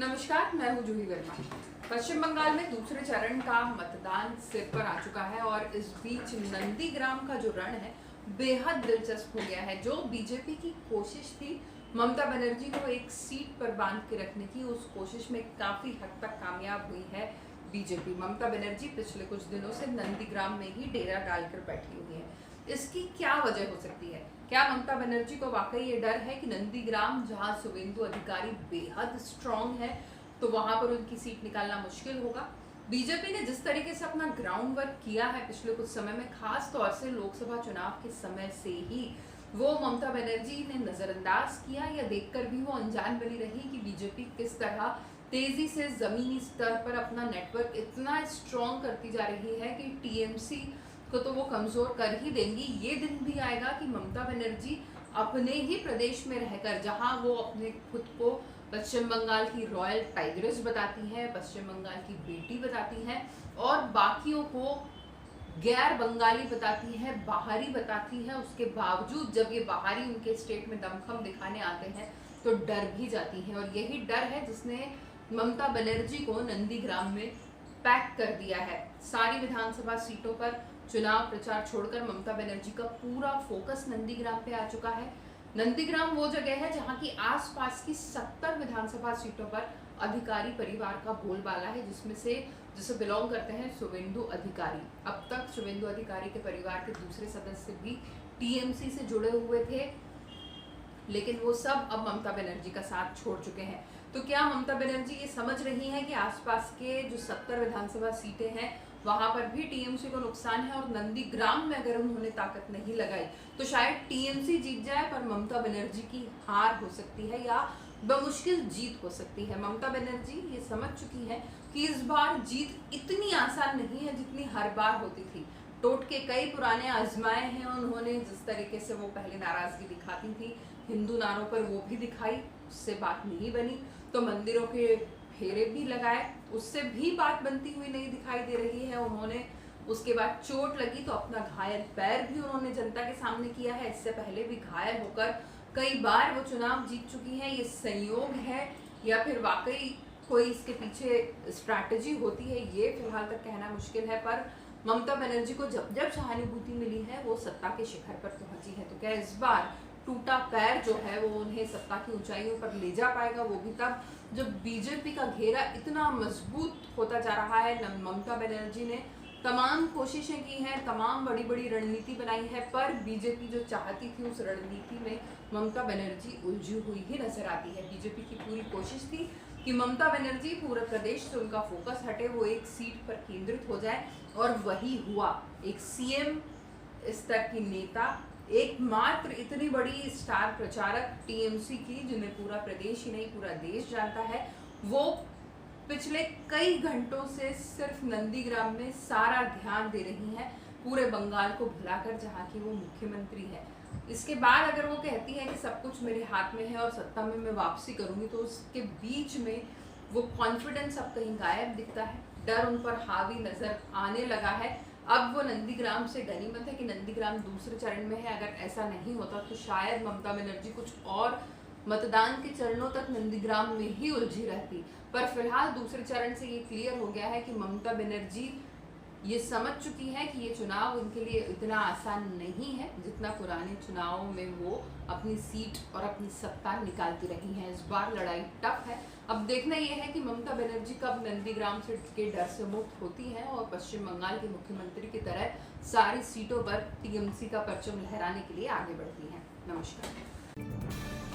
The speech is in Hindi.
नमस्कार, मैं हूँ जूही वर्मा। पश्चिम बंगाल में दूसरे चरण का मतदान सिर पर आ चुका है और इस बीच नंदीग्राम का जो रण है बेहद दिलचस्प हो गया है। जो बीजेपी की कोशिश थी ममता बनर्जी को एक सीट पर बांध के रखने की, उस कोशिश में काफी हद तक कामयाब हुई है बीजेपी। ममता बनर्जी पिछले कुछ दिनों से नंदीग्राम में ही डेरा डालकर बैठी हुई है। इसकी क्या वजह हो सकती है? क्या ममता बनर्जी को वाकई ये डर है कि नंदीग्राम, जहां शुवेंदु अधिकारी बेहद स्ट्रांग है, तो वहां पर उनकी सीट निकालना मुश्किल होगा? बीजेपी ने जिस तरीके से अपना ग्राउंड वर्क किया है पिछले कुछ समय में, खास तौर से लोकसभा चुनाव के समय से ही वो ममता बनर्जी ने नजरअंदाज किया, या देखकर भी वो अनजान बनी रही कि बीजेपी किस तरह तेजी से जमीनी स्तर पर अपना नेटवर्क इतना स्ट्रॉन्ग करती जा रही है कि टीएमसी को तो वो कमजोर कर ही देंगी। ये दिन भी आएगा कि ममता बनर्जी अपने ही प्रदेश में रहकर, जहां वो अपने खुद को पश्चिम बंगाल की रॉयल टाइग्रेस बताती है, पश्चिम बंगाल की बेटी बताती है और बाकियों को गैर बंगाली बताती है, बाहरी बताती है, उसके बावजूद जब ये बाहरी उनके स्टेट में दमखम दिखाने आते हैं तो डर भी जाती हैं। और यही डर है जिसने ममता बनर्जी को नंदीग्राम में पैक कर दिया है। सारी विधानसभा सीटों पर चुनाव प्रचार छोड़कर ममता बनर्जी का पूरा फोकस नंदीग्राम पे आ चुका है। नंदीग्राम वो जगह है जहां की आसपास की 70 विधानसभा सीटों पर अधिकारी परिवार का बोलबाला है, जिसे बिलोंग करते हैं शुवेंदु अधिकारी। अब तक शुवेंदु अधिकारी के परिवार के दूसरे सदस्य भी टीएमसी से जुड़े हुए थे, लेकिन वो सब अब ममता बनर्जी का साथ छोड़ चुके हैं। तो क्या ममता बनर्जी ये समझ रही हैं कि आसपास के जो 70 विधानसभा सीटें हैं वहां पर भी टीएमसी को नुकसान है, और नंदीग्राम में अगर उन्होंने ताकत नहीं लगाई तो शायद टीएमसी जीत जाए, पर ममता बनर्जी की हार हो सकती है या बमुश्किल जीत हो सकती है। ममता बनर्जी ये समझ चुकी है कि इस बार जीत इतनी आसान नहीं है जितनी हर बार होती थी। टोटके कई पुराने आजमाए हैं उन्होंने। जिस तरीके से वो पहले नाराजगी दिखाती थी हिंदू नारों पर, वो भी दिखाई, उससे बात नहीं बनी। तो मंदिरों के फेरे भी लगाए, उससे भी बात बनती हुई नहीं दिखाई दे रही है उन्होंने। उसके बाद चोट लगी तो अपना घायल पैर भी उन्होंने जनता के सामने किया है। इससे पहले भी घायल होकर कई बार वो चुनाव जीत चुकी हैं। ये संयोग है या फिर वाकई कोई इसके पीछे स्ट्रैटेजी होती है, ये फिलहाल तक कहना मुश्किल है। पर ममता बनर्जी को जब जब सहानुभूति मिली है वो सत्ता के शिखर पर पहुंची है। तो क्या इस बार टूटा पैर जो है वो उन्हें सत्ता की ऊंचाइयों पर ले जा पाएगा? वो भी तब जब बीजेपी का घेरा इतना मजबूत होता जा रहा है। ममता बनर्जी ने तमाम कोशिशें की हैं, तमाम बड़ी बड़ी रणनीति बनाई है, पर बीजेपी जो चाहती थी उस रणनीति में ममता बनर्जी उलझी हुई ही नजर आती है। बीजेपी की पूरी कोशिश थी कि ममता बनर्जी पूरे प्रदेश से उनका फोकस हटे, वो एक सीट पर केंद्रित हो जाए, और वही हुआ। एक सीएम स्तर की नेता, एकमात्र इतनी बड़ी स्टार प्रचारक टीएमसी की, जिन्हें पूरा प्रदेश ही नहीं पूरा देश जानता है, वो पिछले कई घंटों से सिर्फ नंदीग्राम में सारा ध्यान दे रही हैं, पूरे बंगाल को भुलाकर, जहां की वो मुख्यमंत्री है। इसके बाद अगर वो कहती है कि सब कुछ मेरे हाथ में है और सत्ता में मैं वापसी करूंगी, तो उसके बीच में वो कॉन्फिडेंस अब कहीं गायब दिखता है। डर उन पर हावी नजर आने लगा है। अब वो नंदीग्राम से गनीमत है कि नंदीग्राम दूसरे चरण में है। अगर ऐसा नहीं होता तो शायद ममता बनर्जी कुछ और मतदान के चरणों तक नंदीग्राम में ही उलझी रहती। पर फिलहाल दूसरे चरण से ये क्लियर हो गया है कि ममता बनर्जी ये समझ चुकी है कि ये चुनाव उनके लिए इतना आसान नहीं है जितना पुराने चुनावों में वो अपनी सीट और अपनी सत्ता निकालती रही हैं। इस बार लड़ाई टफ है। अब देखना यह है कि ममता बनर्जी कब नंदीग्राम सीट के डर से मुक्त होती हैं और पश्चिम बंगाल के मुख्यमंत्री की तरह सारी सीटों पर टीएमसी का परचम लहराने के लिए आगे बढ़ती हैं। नमस्कार।